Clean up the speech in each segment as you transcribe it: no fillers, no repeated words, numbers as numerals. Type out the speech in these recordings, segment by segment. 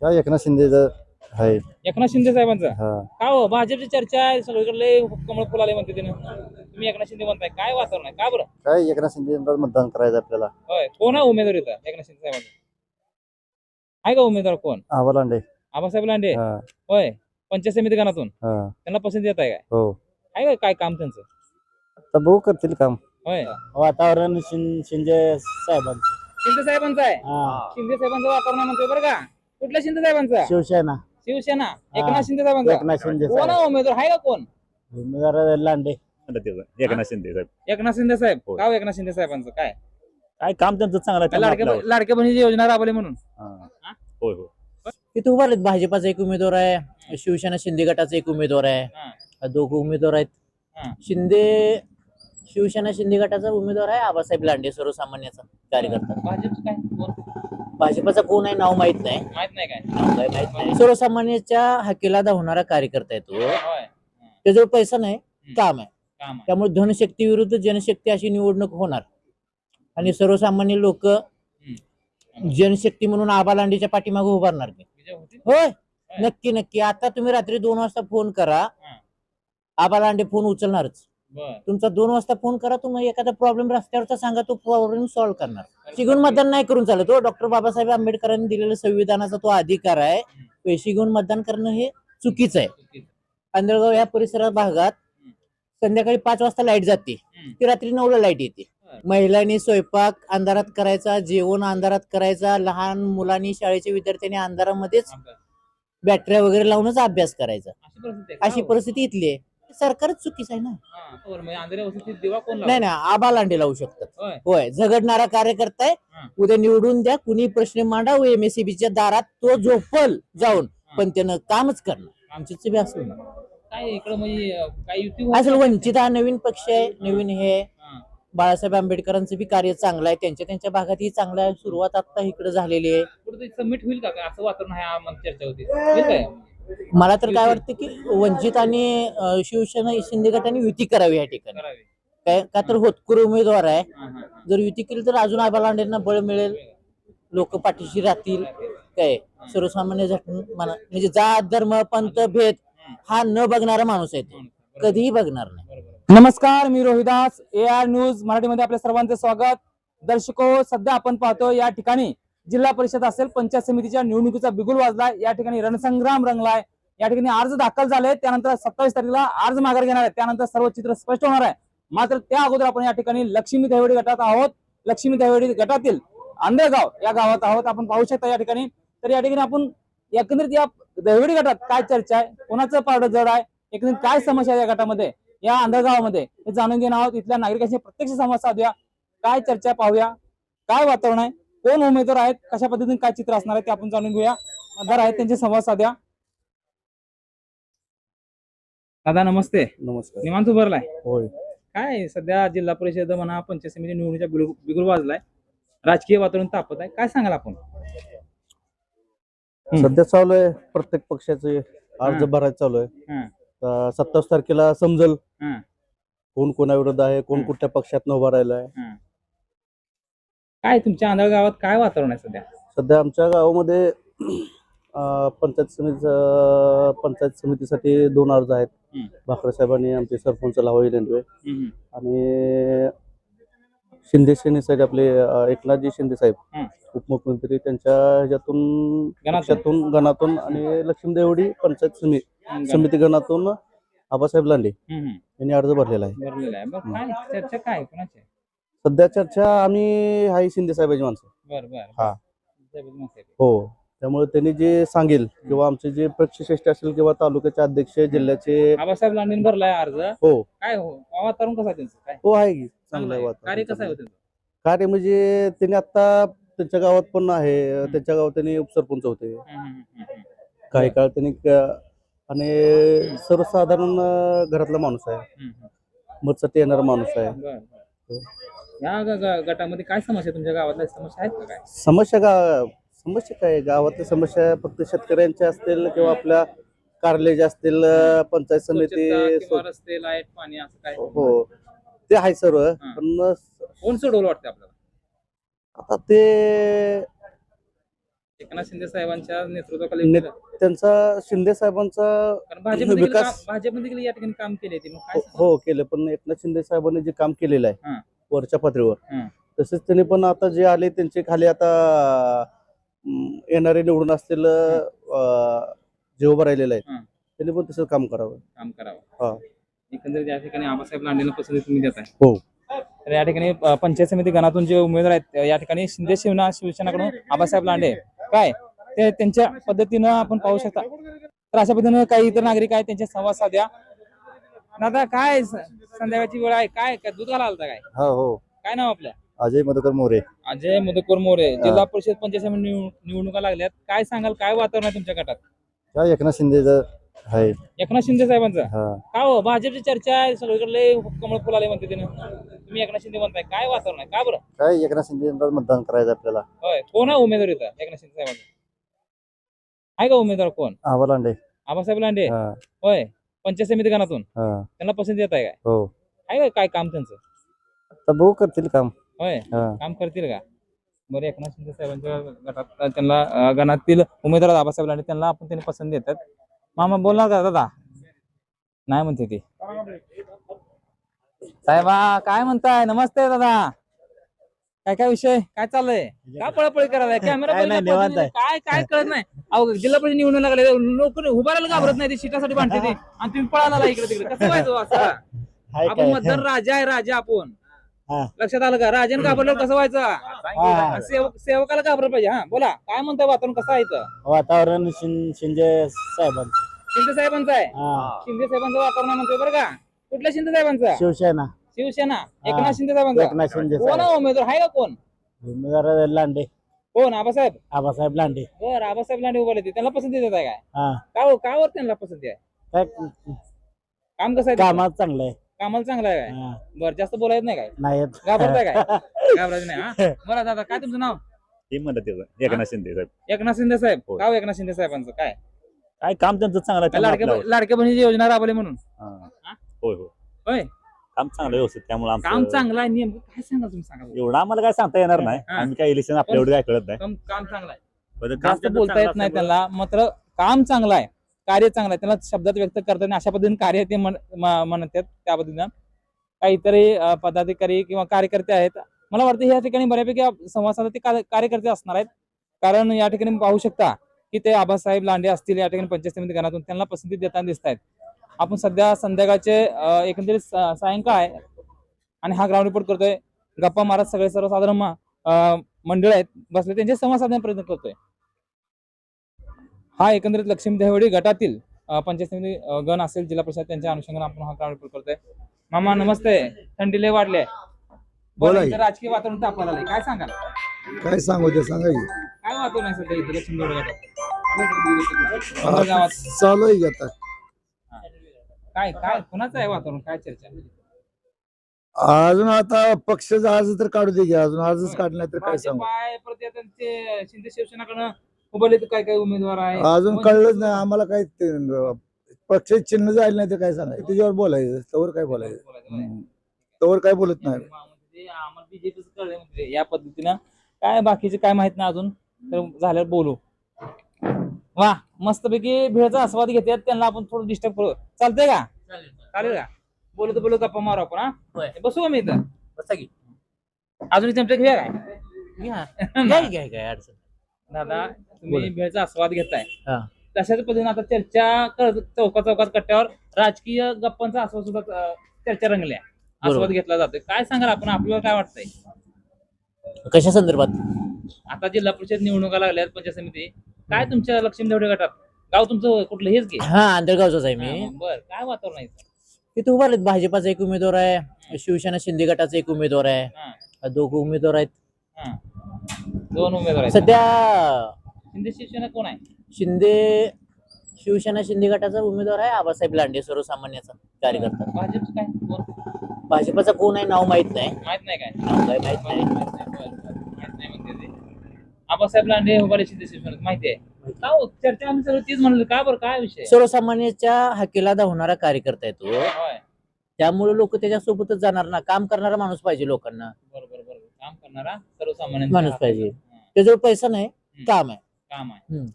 काय एकनाथ शिंदेचं आहे. एकनाथ शिंदे साहेबांचा हा का हो भाजपची चर्चा आहे सगळीकडे लय कमळ फुल आले म्हणते त्यानं तुम्ही एकनाथ शिंदे म्हणताय काय वातावरण आहे का बरं काय एकनाथ शिंदेचं मतदान करायचं आपल्याला. होय कोण आहे उमेदवार इथं एकनाथ शिंदे साहेबांचा आहे का उमेदवार कोण आवालांडे. आबासाहेब लांडे हा होय पंचायत समिती गणातून हा त्यांना पसंती देत आहे काय हो आहे का काय काम त्यांचं आता बघू करतील काम. होय वातावरण शिंदे साहेबांचं. शिंदे साहेबांचा आहे हा शिंदे साहेबांचं वातावरण आहे म्हणतोय बरं का कुठल्या शिंदे साहेबांचा शिवसेना शिवसेना एकनाथ शिंदे साहेबांचा एकनाथ शिंदे कोण आहे उमेदवार आहे का कोण उमेदवार लांडे. एकनाथ शिंदे साहेब एकनाथ शिंदे साहेब होय. का हो एकनाथ शिंदे साहेबांचं काय काय काम त्यांचं चांगलं आहे, त्यामुळे आपल्यावर. लाडक्या बहिणीची योजना राबवली म्हणून हा. होय होय तिथे उभारलेत भाजपाचा एक उमेदवार आहे शिवसेना शिंदे गटाचा एक उमेदवार आहे हा. दोघं उमेदवार आहेत हा. शिंदे शिवसेना शिंदे गटाचा उमेदवार आहे आबासाहेब लांडे सर्वसामान्याचा कार्यकर्ता भाजपचं काय कोण भाजपाचा कोण आहे नाव माहित नाही माहित नाही काय नाव काय माहित नाही सर्वसामान्याच्या हाकेला धावणारा कार्यकर्ता आहे तो होय त्याजवळ पैसा नाही काम आहे काम आहे. त्यामुळे धनशक्ती विरुद्ध जनशक्ती अशी निवडणूक होणार आणि सर्वसामान्य लोक जनशक्ती म्हणून आबा लांडेच्या पाठीमागे उभारणार ते. विजय होतील होय नक्की नक्की आता तुम्ही रात्री 2 वाजता फोन करा आबा लांडे फोन उचलणारच बर तुमचा 2 वाजता फोन करा तुम्ही एखादा प्रॉब्लेम रस्त्यावरचा सांगा तो प्रॉब्लेम सॉल्व्ह करणार शिकून मतदान नाही करून चालत हो डॉक्टर बाबासाहेब आंबेडकरांनी दिलेला संविधानाचा तो अधिकार आहे पैसे घेऊन मतदान करणं हे चुकीचं आहे आंधळगाव या परिसरात भागात संध्याकाळी 5 वाजता लाईट जाते ती रात्री 9ला लाईट येते महिलांनी स्वयंपाक अंधारात करायचा जेवण अंधारात करायचा लहान मुलांनी शाळेच्या विद्यार्थ्यांनी अंधारामध्येच बॅटऱ्या वगैरे लावूनच अभ्यास करायचा अशी परिस्थिती इथली आहे सरकारच चुकीचं आहे ना दिवा कोण नाही नाही आबा लांडे लावू शकतात होय. होय झगडणारा कार्यकर्ता आहे उद्या निवडून द्या कुणी प्रश्न मांडा एमएससीबीच्या दारात तो झोपल जाऊन पण त्यानं कामच करणार आमची बी असं काय इकडं म्हणजे काय युती असेल वंचित हा नवीन पक्ष आहे नवीन हे बाळासाहेब आंबेडकरांचं बी कार्य चांगलं आहे त्यांच्या भागातही चांगलं आहे सुरुवात आता इकडे झालेली आहे कुठे सबमिट होईल का काय असं वातावरण आहे चर्चा होती होईल काय मला तर काय वाटतं की वंचित आणि शिवसेना शिंदे गटाने युती करावी या ठिकाणी करावी काय का तर होतकरू उमेदवार आहे हा, हा, हा. जर युती केली तर अजून आबा लांडेंना बळ मिळेल लोक पाठीशी राहतील काय सर्वसामान्य म्हणजे जात धर्म पंथ भेद हा न बघणारा माणूस आहे तो कधीही बघणार नाही नमस्कार मी रोहिदास AR न्यूज मराठीमध्ये आपल्या सर्वांचे स्वागत दर्शको सध्या आपण पाहतो या ठिकाणी जिल्हा परिषद असेल पंचायत समितीच्या निवडणुकीचा बिगुल वाजलाय या ठिकाणी रणसंग्राम रंगलाय या ठिकाणी अर्ज दाखल झाले त्यानंतर 27 तारखेला अर्ज माघार घेणार आहे त्यानंतर सर्व चित्र स्पष्ट होणार आहे मात्र त्या अगोदर आपण या ठिकाणी लक्ष्मी दहिवडी गटात आहोत लक्ष्मी दहिवडी गटातील आंधळगाव या गावात आहोत आपण पाहू शकता या ठिकाणी तर या ठिकाणी आपण एकंदरीत या दहिवडी गटात काय चर्चा आहे कोणाचं पारडं जड आहे एकंदरीत काय समस्या आहे या गटामध्ये या आंधळगावामध्ये हे जाणून घेणार आहोत इथल्या नागरिकांशी प्रत्यक्ष संवाद साधूया काय चर्चा पाहूया काय वातावरण आहे कोण उमेदवार आहेत कशा पद्धतीने काय चित्र असणार आहे ते आपण जाणून घेऊया मतदार आहेत त्यांचे संवाद साधूया दादा नमस्ते नमस्कार. निवांत उभारलाय होय काय सध्या जिल्हा परिषद म्हणा पंचायत समिती निवडणुकीचा बिगुल वाजलाय राजकीय वातावरण तापत आहे काय सांगाल आपण सध्या चालू आहे प्रत्येक पक्षाचे अर्ज भरायचं चालू आहे. 27 तारखेला समजल कोण कोणाविरुद्ध आहे कोण कुठल्या पक्षात उभा राहिला आहे. काय तुमच्या आंधळ गावात काय वातावरण आहे सध्या सध्या आमच्या गावामध्ये पंचायत समितीसाठी 2 अर्ज आहेत. भाकरे साहेबांनी आमचे सरपंच लावाई लेंडवे आणि शिंदे सेनेसाठी आपले एकनाथजी शिंदे साहेब उपमुख्यमंत्री त्यांच्या ह्याच्यातून पक्षातून गणातून आणि लक्ष्मी देवडी पंचायत समिती गणातून आबासाहेब लांडे यांनी अर्ज भरलेला आहे. भरलेला आहे बरं काय चर्चा काय कोणाची सध्या चर्चा आम्ही हाय शिंदे साहेबांची माणसं. बर बर हा हो त्यामुळे त्यांनी जे सांगेल किंवा आमचे जे पक्षश्रेष्ठ असेल किंवा तालुक्याचे अध्यक्ष जिल्ह्याचे आबासाहेब लांडेन भरलाय अर्ज हो काय हो वातावरण कसं आहे त्यांचं काय हो आहे की चांगलं आहे वातावरण. कार्य कसं आहे हो त्यांचं कार्य म्हणजे त्यांनी आता त्यांच्या गावात पण आहे त्यांच्या गावात त्यांनी उपसरपंच होते काही काळ त्यांनी आणि सर्वसाधारण घरातला माणूस आहे मतसाठी येणारा माणूस आहे. बर या गटामध्ये काय समस्या तुमच्या गावातल्या समस्या आहेत का काय समस्या काय गावातल्या समस्या फक्त शेतकऱ्यांच्या असतील किंवा आपल्या कारले असतील पंचायत समिती किंवा रस्ते लाईट पाणी असं काय हो ते आहे सर्व पण कोण सोडवलं वाटतं आपल्याला आता ते एकनाथ शिंदे साहेबांच्या नेतृत्वाखाली केलं. त्यांचा शिंदे साहेबांचा कारण भाजपमध्ये विकास- भाजपमध्ये या ठिकाणी काम केले ते मग काय हो केलं, पण एकनाथ शिंदे साहेबांनी जे काम केलेलं आहे हां. वरच्या पातळीवर, हां. तसेच त्यांनी पण आता जे आले त्यांचे खाली आता येणारे निवडून असलेलं जे उभं राहिलेलं आहे हां. त्यांनी पण तसं काम करावं. काम करावं. हा. एकंदरीत या ठिकाणी आबासाहेब लांडेला पसंती तुम्ही देताय. हो. तर या ठिकाणी पंचायत समिती गणातून जे उमेदवार आहेत या ठिकाणी शिंदे शिवसेनाकडून आबासाहेब लांडे काय ते त्यांच्या पद्धतीनं आपण पाहू शकता. तर अशा पद्धतीनं काही इतर नागरिक आहेत त्यांच्या संवाद साध्या. दादा काय संध्याकाळची वेळ आहे, काय काय दूध घाला आलता काय, हो. काय नाव आपलं? अजय मधुकर मोरे. अजय मधुकर मोरे. जिल्हा परिषद पंचायत समिती निवडणुका लागल्यात, काय सांगाल, काय वातावरण आहे तुमच्या गटात? काय एकनाथ शिंदेचं आहे. एकनाथ शिंदे साहेबांचं हा. का हो, भाजपची चर्चा आहे सगळीकडे, लय कमळ फुल आले म्हणते तिनं, तुम्ही एकनाथ शिंदे म्हणताय, काय वातावरण आहे, का बरं? काय एकनाथ शिंदेला मतदान करायचं आपल्याला. होय, कोण आहे उमेदवार इथं एकनाथ शिंदे साहेबांचा? आहे का उमेदवार कोण? आबा लांडे. आबासाहेब लांडे. हा. होय, पंचायत समिती गणातून हा. त्यांना पसंती देत आहे काय? हो. आहे का काय काम त्यांचं? आता भाऊ करतील काम. होय, हा. काम करतील का? बरं, एकनाथ शिंदे साहेबांच्या गटात त्यांना गणातील उमेदवार आबासाहेब लांडे त्यांना आपण त्यांनी पसंती देतात. मामा बोलणार का दादा? नाही म्हणते ती. साहेबा काय म्हणताय? नमस्ते दादा. काय काय विषय, काय चाललंय? का पळपळ करायला कॅमेरा काय काय कळत नाही? अहो, जिल्हा परिषद निवडून लागले, लोक उभारायला घाबरत नाही, ते सीटासाठी भांडते ते, आणि तुम्ही पळाला इकडे तिकडे, कसं व्हायचं असं? आपण मतदार राजा आहे, राजा आपण. लक्षात आलं का? राजाने घाबरलं कसं व्हायचं? सेवकाला घाबरलं पाहिजे. हा बोला, काय म्हणताय, वातावरण कसं आहे इथं? वातावरण शिंदे साहेबांचं. शिंदे साहेबांचं आहे. शिंदे साहेबांचं वातावरण म्हणतोय बरं का? कुठल्या शिंदे साहेबांचं? शिवसेना. शिवसेना. एकनाथ शिंदे साहेबांचं. एकनाथ शिंदे कोण आहे उमेदवार, आहे का कोण? उमेदवार लांडे. कोण? आबासाहेब. आबासाहेब लांडे. बरं, आबासाहेब लांडे उभारले ते, त्यांना पसंती देत आहे काय? हा. का वर त्यांना पसंती आहे? काय काम कसं आहे? कामात चांगलं आहे. कामाला चांगलं आहे काय? हा. बरं, जास्त बोलायचं नाही काय? नाही घाबरताय काय? घाबरायचं नाही. हा बरं दादा, काय तुमचं नाव? ते म्हणत त्याचं एकनाथ शिंदे साहेब. एकनाथ शिंदे साहेब. होय. का हो एकनाथ शिंदे साहेबांचं काय? काय काम त्यांचं चांगलं आहे, त्यामुळे आपल्याला आवडतं. लाडक्या बहिणीची योजना राबवली म्हणून. हा. होय होय, होय, काम चांगलं व्यवस्थित, त्यामुळे काम आमचं चांगलं आहे. नेमकं काय सांगा तुम्ही, सांगा बरं. एवढं आम्हाला काय सांगता येणार नाही. हा. आम्ही काय इलेक्शन आपल्या एवढं काय कळत नाही. काम चांगलं आहे, पण काम जास्त त्यांचं बोलता येत चांगलं नाही असल्यामुळे त्यांना, मात्र काम चांगलं आहे, कार्य चांगलं आहे, त्यांना शब्दात व्यक्त करताना अशा पद्धतीने कार्य ते म्हणतात. त्या पद्धतीनं काही इतरही पदाधिकारी किंवा कार्यकर्ते आहेत. मला वाटतं या ठिकाणी बऱ्यापैकी संवाद साधत ते कार्यकर्ते असणार आहेत, कारण या ठिकाणी पाहू शकता की ते आबासाहेब लांडे असतील या ठिकाणी पंचायत समिती गणातून त्यांना पसंती देताना दिसत आहेत. आपण सध्या संध्याकाळचे एकंदरीत सायंकाळ आहे आणि हा ग्राउंड रिपोर्ट करतोय. गप्पा मारत सगळे सर्वसाधारण मंडळ आहेत बसले, त्यांचे संवाद साधण्याचा प्रयत्न करतोय. हा एकंदरीत लक्ष्मी देवडी गटातील पंचायत समिती गण असेल, जिल्हा परिषद, त्यांच्या अनुषंगाने आपण हा ग्राउंड रिपोर्ट करतोय. मामा नमस्ते. थंडी लय वाढले, बोला की. राजकीय वातावरण तापवायला लागलंय. काय सांगाल, काय सांगू ते सांगा की. काय वातावरण आहे सध्या इथं लक्ष्मी देवडी गटात? गावात चालू आहे की आता. काय काय कुणाचं आहे वातावरण, काय चर्चा? अजून आता पक्ष आज तर काढू दे की, अजून आजच काढलं नाही तर काय सांगू. भाजप आहे, परत या त्यांचे शिंदे शिवसेनाकडनं उभारले तर काय काय उमेदवार आहे अजून कळलंच नाही आम्हाला काय पक्ष चिन्ह जायला नाही तर काय सांगायचं, त्याच्यावर बोलायचं, तवर काय बोलायचं, तवर काय बोलत नाही. आम्हाला बीजेपीच कळलंय म्हणजे या पद्धतीनं. काय बाकीचे काय माहित नाही अजून, तर झाल्यावर बोलू. वा, मस्तपैकी भेळचा आस्वाद घेतात, त्यांना आपण थोडं डिस्टर्ब करू, चालतंय का? चालेल का? बोलत बोलत गप्पा मारू आपण. हा बसू का मी इथं? बसा की. अजून चमचे घेऊया काय? घ्या अडचण. दादा, तुम्ही भेळचा आस्वाद घेताय, हा. तशाच पद्धतीने आता चर्चा चौकात कट्ट्यावर राजकीय गप्पांचा आस्वाद सुद्धा चर्चा रंगल्या, आस्वाद घेतला जातोय. काय सांगाल आपण, आपल्याला काय वाटतंय? कशा संदर्भात? आता जिल्हा परिषद निवडणुका लागल्यात, पंचायत समिती, काय तुमच्या लक्ष्मी देवडे गटात? गाव तुमचं कुठलं हेच घे? हा, आंधळगावचाच आहे मी. बर, काय वातावरण आहे इथं? तिथे उभारलेत, भाजपाचा एक उमेदवार आहे, शिवसेना शिंदे गटाचा एक उमेदवार आहे, हा, दोघं उमेदवार आहेत. हा. दोन उमेदवार आहेत. सध्या शिंदे शिवसेना कोण आहे? शिवसेना शिंदे गटाचा उमेदवार आहे आबासाहेब लांडे, सर्वसामान्याचा कार्यकर्ता. भाजपचं काय कोण? भाजपाचा कोण आहे नाव माहित नाही. माहित नाही काय? नाव काय माहित नाही. माहित नाही म्हणते ते. आबासाहेब लांडे उभारले शिंदे शिवसेना, माहिती आहे का हो? चर्चा आम्ही सगळं तीच म्हणलं, का बरं, काय विषय? सर्वसामान्याच्या हाकेला धावणारा कार्यकर्ता आहे तो, होय, त्यामुळे लोक त्याच्यासोबतच जाणार ना. काम करणारा माणूस पाहिजे लोकांना, बरोबर, काम करणारा सर्वसामान्य माणूस पाहिजे. त्याजवळ पैसा नाही, काम आहे. काम आहे.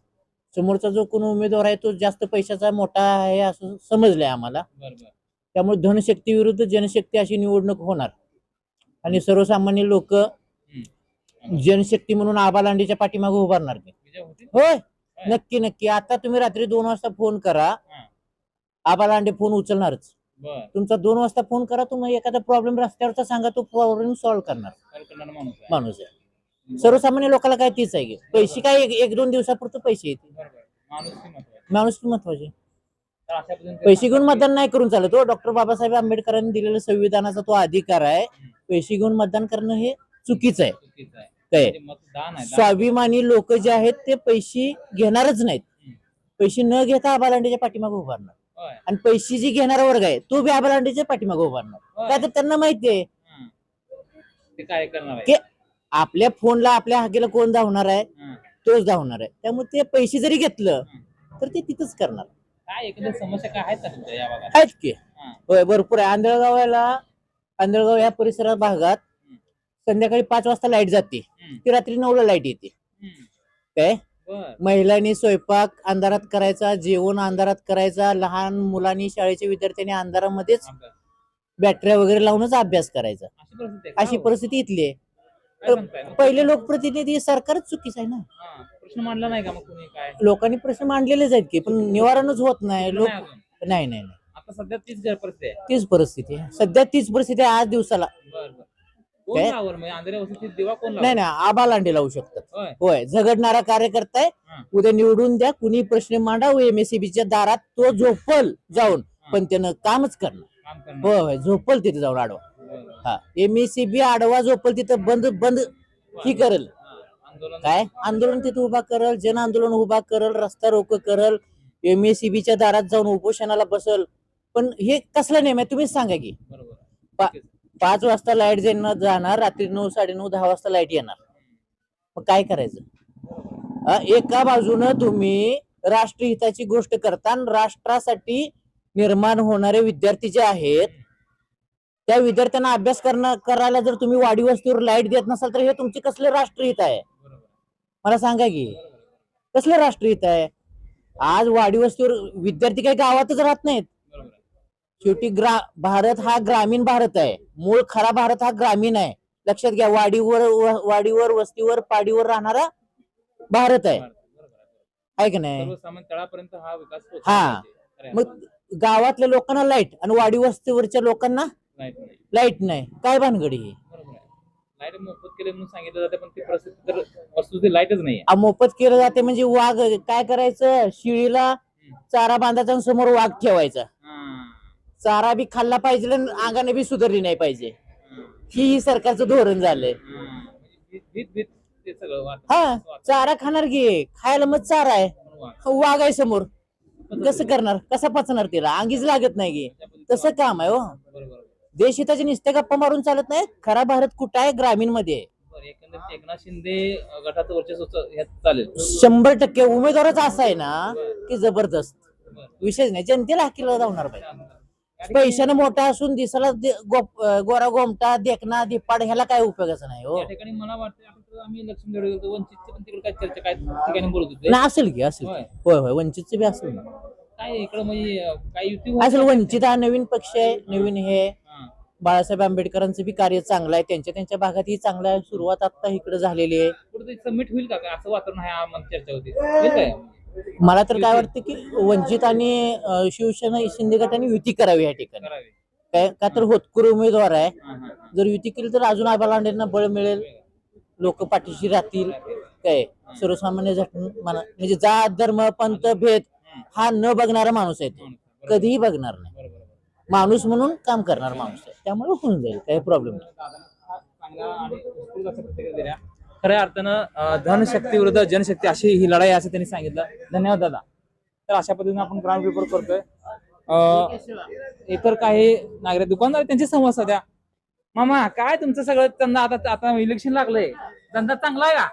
समोरचा जो कोण उमेदवार आहे तो जास्त पैशाचा मोठा आहे असं समजलंय आम्हाला. बरोबर. त्यामुळे धनशक्ती विरुद्ध जनशक्ती अशी निवडणूक होणार आणि सर्वसामान्य लोक जनशक्ती म्हणून आबा लांडेच्या पाठीमागे उभारणार ते. विजय होतील? होय, नक्की नक्की. आता तुम्ही रात्री 2 वाजता फोन करा, आबा लांडे फोन उचलणारच. बर. तुमचा 2 वाजता फोन करा, तुम्ही एखादा प्रॉब्लेम रस्त्यावरचा सांगा, तो प्रॉब्लेम सॉल्व्ह करणार कॉल करणारा माणूस आहे. माणूस आहे. सर्वसामान्य लोकांना काय तीच आहे की पैसे काय 1-2 दिवसापुरतं पैसे येते. बरोबर. माणूस की महत्वाचं. माणूस महत्वाचे. तर अशा पद्धतीने ते पैसे घेऊन मतदान नाही करून चालत हो. डॉक्टर बाबासाहेब आंबेडकरांनी दिलेला संविधानाचा तो अधिकार आहे. पैसे घेऊन मतदान करणं हे चुकीचं आहे. चुकीचं आहे. काय म्हणजे मतदान आहे. स्वाभिमानी लोक जे आहेत ते पैसे घेणारच नाहीत. पैसे न घेता आबा लांडेच्या पाठीमागे उभारणार होय. आणि पैसे जी घेणारा वर्ग आहे तो बी आबा लांडेच्या पाठीमागे उभारणार. होय. काय तर त्यांना माहितीये हं. ते काय करणार आहे. की आपल्या फोनला आपल्या हाकेला कोण धावणार आहे हं. तोच धावणार आहे. त्यामुळे ते पैसे जरी घेतलं तर ते तिथंच करणार. काय एकंदर समस्या काय आहेत का तुमच्या या भागात? आहेत की हं. होय, भरपूर आहे. आंधळगाव या परिसरात भागात संध्याकाळी 5 वाजता लाईट जाते, ती रात्री 9ला लाईट येते. हं. काय बर. महिलांनी स्वयंपाक अंधारात करायचा, जेवण अंधारात करायचा, लहान मुलांनी शाळेच्या विद्यार्थ्यांनी अंधारामध्येच अभ्यास. बॅटऱ्या वगैरे लावूनच अभ्यास करायचा. अशी परिस्थिती आहे का? अशी हो. परिस्थिती इथली आहे. काय सांगताय? पहिले लोकप्रतिनिधी सरकारच चुकीचं आहे ना. हां. प्रश्न मांडला नाही का मग कोणी काय? लोकांनी प्रश्न मांडलेलेच आहेत की, पण निवारणच होत नाही. लोक नाही अजून. नाही नाही नाही. आता सध्या तीच परिस्थिती आहे. तीच परिस्थिती आहे सध्या, तीच परिस्थिती आहे आज दिवसाला. बर बर. कोण काय? लावर म्हणजे अंधेऱ्या वस्तीत दिवा कोण नाही लावर? नाही, आबा लांडे लावू शकतात. होय. होय, झगडणारा कार्यकर्ता आहे. हं. उद्या निवडून द्या, कुणी प्रश्न मांडाव एमएससीबीच्या दारात, तो झोपल जाऊन, पण त्यानं कामच करणार. काम करणार. होय होय, झोपल तिथे जाऊन आडवा. बरं. हा, एमएससीबी आडवा झोपल तिथं, बंद बंद ही करल. हां. आंदोलन. काय आंदोलन तिथे उभा करल, जन आंदोलन उभा करल, रस्ता रोको करल, एमएससीबीच्या दारात जाऊन उपोषणाला बसल. पण हे कसला नेम आहे तुम्हीच सांगा की. बरोबर. पा- 5 वाजता लाईट जाणार, रात्री 9, 9:30, 10 वाजता लाईट येणार. मग काय करायचं? एका बाजूनं तुम्ही राष्ट्रहिताची गोष्ट करता आणि राष्ट्रासाठी निर्माण होणारे विद्यार्थी जे आहेत त्या विद्यार्थ्यांना अभ्यास करायला जर तुम्ही वाडी वस्तीवर लाईट देत नसाल तर हे तुमचे कसले राष्ट्रहित आहे? बरोबर. मला सांगा की कसले राष्ट्रहित आहे? आज वाडी वस्तीवर विद्यार्थी काही गावातच राहत नाहीत. बरोबर. शेवटी भारत हा ग्रामीण भारत आहे. मूळ खरा भारत हा ग्रामीण आहे. लक्षात घ्या, वाडीवर वस्तीवर पाडीवर राहणारा भारत आहे. आहे का नाही? सर्वसामान्य तळापर्यंत हा विकास पोहोचला हा. पाहिजे. खरं आहे. मग गावातल्या लोकांना लाईट आणि वाडी वस्तीवरच्या लोकांना लाईट नाही. लाईट नाही. काय भानगडी ही? बरोबर आहे. लाईट मोफत केले म्हणून सांगितलं जाते, पण ती परिस्थिती तर वस्तुस्थिती लाईटच नाहीये. मोफत केलं जाते म्हणजे वाघ काय करायचं? शिळीला चारा बांधायचा आणि समोर वाघ ठेवायचा. हां. चारा बी खाल्ला पाहिजे आणि अंगाने बी सुधारली नाही पाहिजे. हां. ही सरकारचं धोरण झालंय. हां. भीत ते सगळं हा, चारा खाणार की खायला मग चारा आहे, वाघ आहे समोर, कसं करणार? कसा पचणार? तिला अंगीच लागत नाही की. तसं काम आहे हो. बरोबर. देश हिताचे नुसते गप्पा मारून चालत नाही. खरा भारत कुठं आहे? ग्रामीण मध्ये आहे. बरं, एकंदरीत एकनाथ शिंदे गटाचं वर्चस्व ह्यात चालेल. 100% उमेदवारच असा आहे ना की जबरदस्त. बरं. विषयच नाही. जनतेला हाकीला धावणार पाहिजे. पैशानं मोठा असून दिसाला गोरा गोमटा देखना धिप्पाड ह्याला काय उपयोगाचं नाही हो. या ठिकाणी मला वाटतं आता आम्ही लक्ष्मी देवळे गेलो, वंचितचे पण तिकडे काय चर्चा काय ठिकाणी बोलत होते. नाही असेल की, असेल. होय. होय होय, वंचितचं बी असेल ना. काय इकडे म्हणजे काय युती होत असेल. नाही? वंचित हा नवीन पक्ष आहे. नवीन हे हां. बाळासाहेब आंबेडकरांचं बी कार्य चांगलं आहे. त्यांच्या भागातही चांगलं आहे. सुरुवात आता इकडे झालेली आहे. कुठेतरी सबमिट होईल का काय? असं वातावरण आहे आम्हाला चर्चा होती. होईल काय? मला तर काय वाटतं की वंचित आणि शिवसेना शिंदे गटाने युती करावी या ठिकाणी. करावे. काय का तर होतकुर उमेदवार आहे. हां, हां. जर युती केली तर अजून आबा लांडेंना बळ मिळेल. लोक पाठीशी राहतील. काय सर्वसामान्य म्हणजे जात धर्म पंथ भेद हा न बघणारा माणूस आहे. तो कधीही बघणार नाही. बरोबर. माणूस म्हणून काम करणार माणूस आहे. त्यामुळे होऊन जाईल, काही प्रॉब्लेम नाही. चांगला आणि उत्स्फूर्त अशा प्रतिक्रिया दिल्या. खऱ्या अर्थानं धनशक्ती विरुद्ध जनशक्ती अशी ही लढाई असं त्यांनी सांगितलं. धन्यवाद दादा. तर अशा पद्धतीने आपण ग्राउंड रिपोर्ट करतोय. इतर काही नागरिक दुकानदार त्यांची संवाद साध्या. मामा काय तुमचं सगळं धंदा आता इलेक्शन लागलंय, धंदा चांगला आहे का?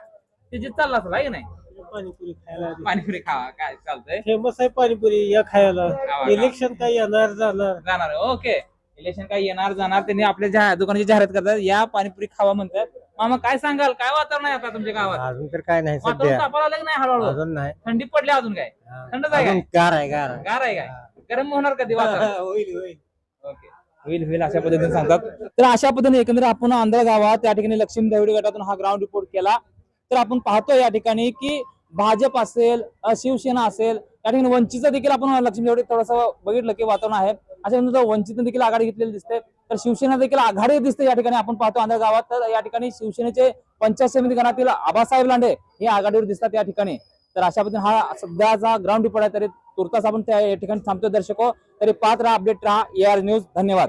त्याची चालला असेल आहे की नाही? पाणीपुरी खायला पाणीपुरी खावा काय चालतंय? फेमस आहे पाणीपुरी या खायला. खावा. इलेक्शन काय येणार जाणार. जाणार ओके. इलेक्शन काय येणार जाणार त्यांनी आपल्या दुकानाची जाहिरात करतात. या पाणीपुरी खावा म्हणतात. मामा काय सांगाल, काय वातावरण आहे आता तुमच्या गावात? अजून तर काय नाही वातावरण सध्या तापायला लागलं नाही हळूहळू? अजून नाही थंडी पडली अजून काय? थंडच आहे अजून काय? गार आहे गार आहे. गार आहे काय? गरम होणार कधी वातावरण? होईल होईल ओके. होईल अशा पद्धतीने सांगतात. तर अशा पद्धतीने एकंदर आपण आंधळ गावात त्या ठिकाणी लक्ष्मी देवडी गटातून हा ग्राउंड रिपोर्ट केला. तर आपण पाहतोय या ठिकाणी की भाजप असेल, शिवसेना असेल, त्या ठिकाणी वंचितचं देखील आपण लक्ष्मी देवडी थोडंसं बघितलं की वातावरण आहे. अशा नंतर वंचितने देखील आघाडी घेतलेली दिसते, तर शिवसेना देखील आघाडी दिसते या ठिकाणी आपण पाहतो आंधळ गावात. तर या ठिकाणी शिवसेनेचे पंचायत समिती गणातील आबासाहेब लांडे हे आघाडीवर दिसतात या ठिकाणी. तर अशा पद्धतीने हा सध्याचा ग्राउंड रिपोर्ट आहे. तरी तुर्तास आपण त्या ठिकाणी थांबतो दर्शको. तरी पाहत राहा, अपडेट राहा AR न्यूज. धन्यवाद.